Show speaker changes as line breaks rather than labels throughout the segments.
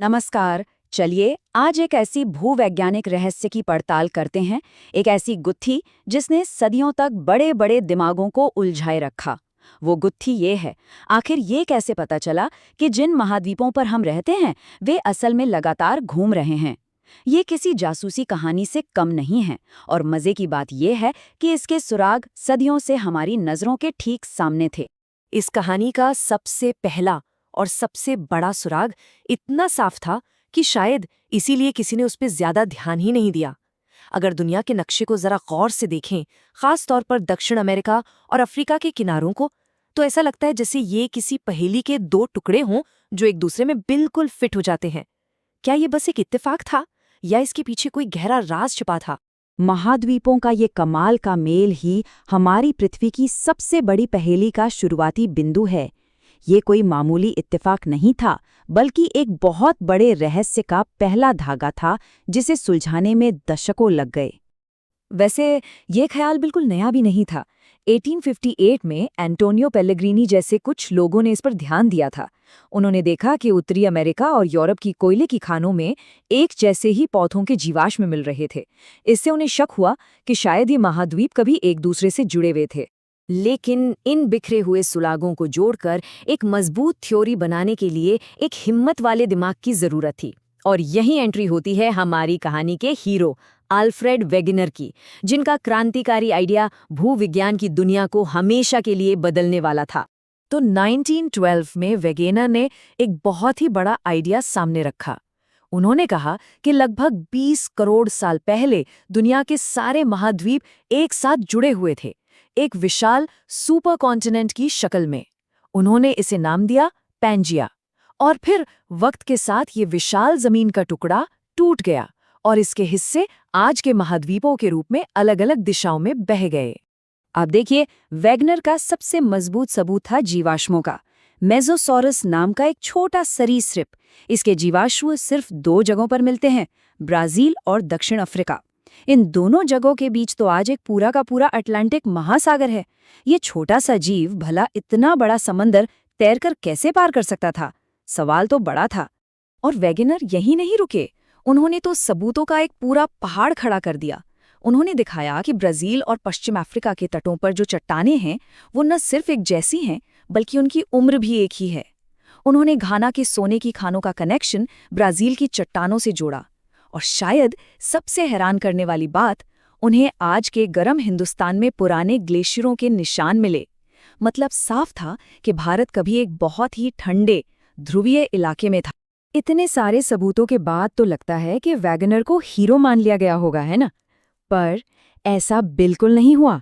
नमस्कार। चलिए आज एक ऐसी भूवैज्ञानिक रहस्य की पड़ताल करते हैं, एक ऐसी गुत्थी जिसने सदियों तक बड़े बड़े दिमागों को उलझाए रखा। वो गुत्थी ये है, आखिर ये कैसे पता चला कि जिन महाद्वीपों पर हम रहते हैं वे असल में लगातार घूम रहे हैं। ये किसी जासूसी कहानी से कम नहीं है, और मजे की बात यह है कि इसके सुराग सदियों से हमारी नजरों के ठीक सामने थे।
इस कहानी का सबसे पहला और सबसे बड़ा सुराग इतना साफ था कि शायद इसीलिए किसी ने उस पर ज्यादा ध्यान ही नहीं दिया। अगर दुनिया के नक्शे को जरा गौर से देखें, खास तौर पर दक्षिण अमेरिका और अफ्रीका के किनारों को, तो ऐसा लगता है जैसे ये किसी पहेली के दो टुकड़े हों जो एक दूसरे में बिल्कुल फिट हो जाते हैं। क्या ये बस एक इत्तेफाक था या इसके पीछे कोई गहरा राज छिपा था?
महाद्वीपों का ये कमाल का मेल ही हमारी पृथ्वी की सबसे बड़ी पहेली का शुरुआती बिंदु है। ये कोई मामूली इत्तेफाक नहीं था, बल्कि एक बहुत बड़े रहस्य का पहला धागा था जिसे सुलझाने में दशकों लग गए। वैसे ये ख्याल बिल्कुल नया भी नहीं था। 1858 में एंटोनियो पेलेग्रीनी जैसे कुछ लोगों ने इस पर ध्यान दिया था। उन्होंने देखा कि उत्तरी अमेरिका और यूरोप की कोयले की खानों में एक जैसे ही पौधों के जीवाश्म मिल रहे थे। इससे उन्हें शक हुआ कि शायद ये महाद्वीप कभी एक दूसरे से जुड़े हुए थे।
लेकिन इन बिखरे हुए सुरागों को जोड़कर एक मजबूत थ्योरी बनाने के लिए एक हिम्मत वाले दिमाग की जरूरत थी। और यही एंट्री होती है हमारी कहानी के हीरो अल्फ्रेड वेगनर की, जिनका क्रांतिकारी आइडिया भूविज्ञान की दुनिया को हमेशा के लिए बदलने वाला था।
तो 1912 में वेगनर ने एक बहुत ही बड़ा आइडिया सामने रखा। उन्होंने कहा कि लगभग 20 करोड़ साल पहले दुनिया के सारे महाद्वीप एक साथ जुड़े हुए थे, एक विशाल सुपर कॉन्टिनेंट की शक्ल में। उन्होंने इसे नाम दिया पैंजिया। और फिर वक्त के साथ ये विशाल जमीन का टुकड़ा टूट गया और इसके हिस्से आज के महाद्वीपों के रूप में अलग अलग दिशाओं में बह गए। अब देखिए, वेगनर का सबसे मजबूत सबूत था जीवाश्मों का। मेसोसॉरस नाम का एक छोटा सरीसृप। इसके जीवाश्म सिर्फ 2 जगहों पर मिलते हैं, ब्राजील और दक्षिण अफ्रीका। इन दोनों जगहों के बीच तो आज एक पूरा का पूरा अटलांटिक महासागर है। ये छोटा सा जीव भला इतना बड़ा समंदर तैरकर कैसे पार कर सकता था? सवाल तो बड़ा था। और वेगनर यहीं नहीं रुके। उन्होंने तो सबूतों का एक पूरा पहाड़ खड़ा कर दिया। उन्होंने दिखाया कि ब्राजील और पश्चिम अफ्रीका के तटों पर जो चट्टानें हैं वो न सिर्फ एक जैसी हैं, बल्कि उनकी उम्र भी एक ही है। उन्होंने घाना के सोने की खानों का कनेक्शन ब्राजील की चट्टानों से जोड़ा। और शायद सबसे हैरान करने वाली बात, उन्हें आज के गर्म हिंदुस्तान में पुराने ग्लेशियरों के निशान मिले। मतलब साफ था कि भारत कभी एक बहुत ही ठंडे ध्रुवीय इलाके में था। इतने सारे सबूतों के बाद तो लगता है कि वैगनर को हीरो मान लिया गया होगा, है ना? पर ऐसा बिल्कुल नहीं हुआ।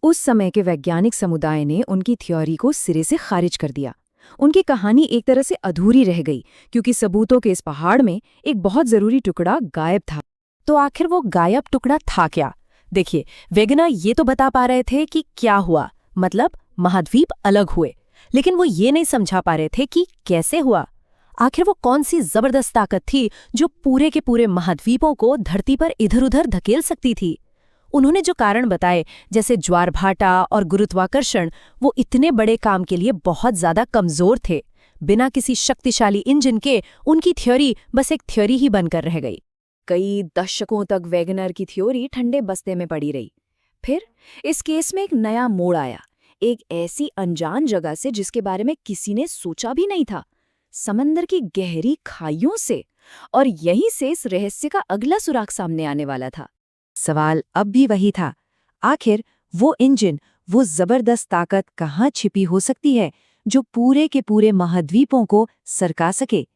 उस समय के वैज्ञानिक समुदाय ने उनकी थ्योरी को सिरे से खारिज कर दिया। उनकी कहानी एक तरह से अधूरी रह गई, क्योंकि सबूतों के इस पहाड़ में एक बहुत जरूरी टुकड़ा गायब था। तो आखिर वो गायब टुकड़ा था क्या? देखिए, वेगनर ये तो बता पा रहे थे कि क्या हुआ, मतलब महाद्वीप अलग हुए, लेकिन वो ये नहीं समझा पा रहे थे कि कैसे हुआ। आखिर वो कौन सी जबरदस्त ताकत थी जो पूरे के पूरे महाद्वीपों को धरती पर इधर-उधर धकेल सकती थी? उन्होंने जो कारण बताए, जैसे ज्वार-भाटा और गुरुत्वाकर्षण, वो इतने बड़े काम के लिए बहुत ज्यादा कमजोर थे। बिना किसी शक्तिशाली इंजन के उनकी थ्योरी बस एक थ्योरी ही बनकर रह गई। कई दशकों तक वेगनर की थ्योरी ठंडे बस्ते में पड़ी रही। फिर इस केस में एक नया मोड़ आया, एक ऐसी अनजान जगह से जिसके बारे में किसी ने सोचा भी नहीं था, समंदर की गहरी खाइयों से। और यहीं से इस रहस्य का अगला सुराग सामने आने वाला था। सवाल अब भी वही था, आखिर वो इंजन, वो जबरदस्त ताकत कहाँ छिपी हो सकती है जो पूरे के पूरे महाद्वीपों को सरका सके?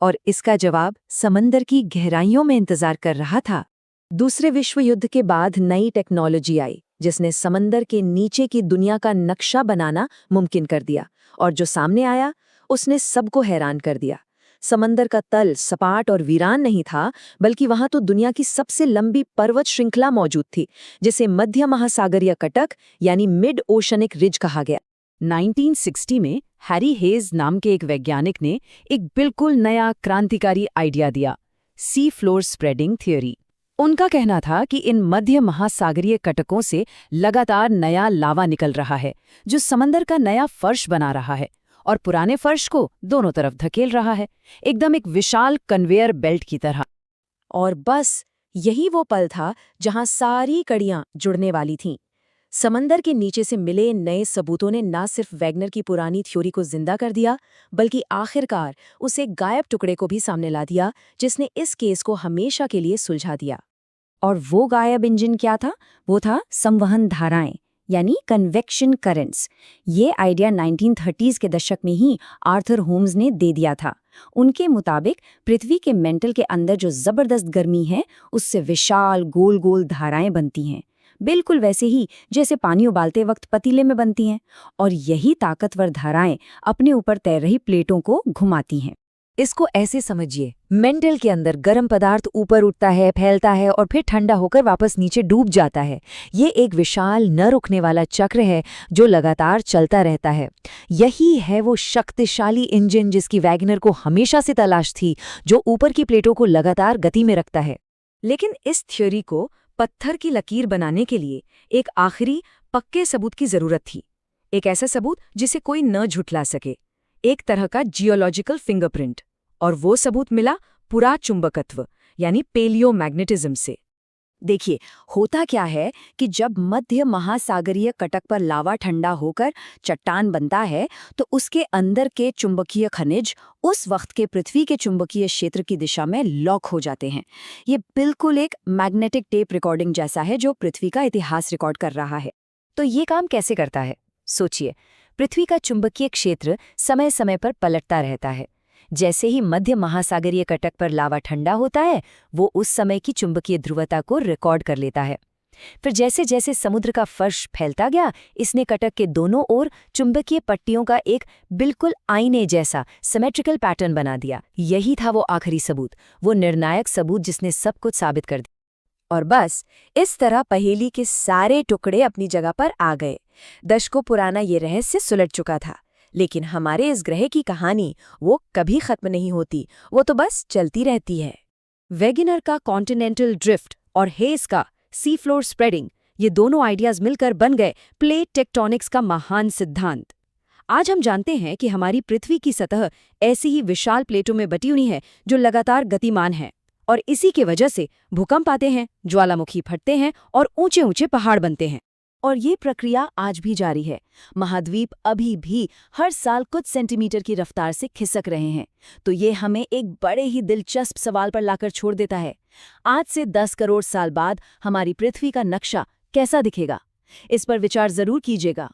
और इसका जवाब समंदर की गहराइयों में इंतजार कर रहा था। दूसरे विश्व युद्ध के बाद नई टेक्नोलॉजी आई जिसने समंदर के नीचे की दुनिया का नक्शा बनाना मुमकिन कर दिया, और जो सामने आया उसने सबको हैरान कर दिया। समंदर का तल सपाट और वीरान नहीं था, बल्कि वहां तो दुनिया की सबसे लंबी पर्वत श्रृंखला मौजूद थी, जिसे मध्य महासागरीय कटक यानी मिड ओशनिक रिज कहा गया। 1960 में हैरी हेज नाम के एक वैज्ञानिक ने एक बिल्कुल नया क्रांतिकारी आइडिया दिया, सी फ्लोर स्प्रेडिंग थ्योरी। उनका कहना था कि इन मध्य महासागरीय कटकों से लगातार नया लावा निकल रहा है, जो समंदर का नया फर्श बना रहा है। और पुराने फर्श को दोनों तरफ धकेल रहा है, एकदम एक विशाल कन्वेयर बेल्ट की तरह।
और बस यही वो पल था जहां सारी कड़ियां जुड़ने वाली थीं। समंदर के नीचे से मिले नए सबूतों ने न सिर्फ वैगनर की पुरानी थ्योरी को जिंदा कर दिया, बल्कि आखिरकार उस एक गायब टुकड़े को भी सामने ला दिया जिसने इस केस को हमेशा के लिए सुलझा दिया।
और वो गायब इंजन क्या था? वो था संवहन धाराएं, यानी कन्वेक्शन करंट्स। ये आइडिया 1930s के दशक में ही आर्थर होम्स ने दे दिया था। उनके मुताबिक पृथ्वी के मेंटल के अंदर जो जबरदस्त गर्मी है, उससे विशाल गोल गोल धाराएं बनती हैं, बिल्कुल वैसे ही जैसे पानी उबालते वक्त पतीले में बनती हैं। और यही ताकतवर धाराएं अपने ऊपर तैर रही प्लेटों को घुमाती हैं।
इसको ऐसे समझिए, मेंटल के अंदर गर्म पदार्थ ऊपर उठता है, फैलता है और फिर ठंडा होकर वापस नीचे डूब जाता है। ये एक विशाल न रुकने वाला चक्र है जो लगातार चलता रहता है। यही है वो शक्तिशाली इंजन जिसकी वैगनर को हमेशा से तलाश थी, जो ऊपर की प्लेटों को लगातार गति में रखता है।
लेकिन इस थ्योरी को पत्थर की लकीर बनाने के लिए एक आखिरी पक्के सबूत की जरूरत थी। एक ऐसा सबूत जिसे कोई न झुठला सके, एक तरह का जियोलॉजिकल फिंगरप्रिंट। और वो सबूत मिला पुराचुंबकत्व यानी पेलियोमैग्नेटिज्म से।
देखिए, होता क्या है कि जब मध्य महासागरीय कटक पर लावा ठंडा होकर चट्टान बनता है, तो उसके अंदर के चुंबकीय खनिज उस वक्त के पृथ्वी के चुंबकीय क्षेत्र की दिशा में लॉक हो जाते हैं। ये बिल्कुल एक मैग्नेटिक टेप रिकॉर्डिंग जैसा है जो पृथ्वी का इतिहास रिकॉर्ड कर रहा है।
तो ये काम कैसे करता है? सोचिए, पृथ्वी का चुंबकीय क्षेत्र समय समय पर पलटता रहता है। जैसे ही मध्य महासागरीय कटक पर लावा ठंडा होता है, वो उस समय की चुंबकीय ध्रुवता को रिकॉर्ड कर लेता है। फिर जैसे जैसे समुद्र का फर्श फैलता गया, इसने कटक के दोनों ओर चुंबकीय पट्टियों का एक बिल्कुल आईने जैसा सिमेट्रिकल पैटर्न बना दिया। यही था वो आखिरी सबूत, वो निर्णायक सबूत जिसने सब कुछ साबित कर दिया। और बस इस तरह पहेली के सारे टुकड़े अपनी जगह पर आ गए। दशकों पुराना ये रहस्य सुलझ चुका था। लेकिन हमारे इस ग्रह की कहानी वो कभी खत्म नहीं होती, वो तो बस चलती रहती है। वेगनर का कॉन्टिनेंटल ड्रिफ्ट और हेस का सी फ्लोर स्प्रेडिंग, ये दोनों आइडियाज मिलकर बन गए प्लेट टेक्टोनिक्स का महान सिद्धांत। आज हम जानते हैं कि हमारी पृथ्वी की सतह ऐसी ही विशाल प्लेटों में बटी हुई है जो लगातार गतिमान है, और इसी के वजह से भूकंप आते हैं, ज्वालामुखी फटते हैं और ऊंचे ऊंचे पहाड़ बनते हैं। और ये प्रक्रिया आज भी जारी है। महाद्वीप अभी भी हर साल कुछ सेंटीमीटर की रफ्तार से खिसक रहे हैं। तो ये हमें एक बड़े ही दिलचस्प सवाल पर लाकर छोड़ देता है। आज से 10 करोड़ साल बाद हमारी पृथ्वी का नक्शा कैसा दिखेगा? इस पर विचार जरूर कीजिएगा।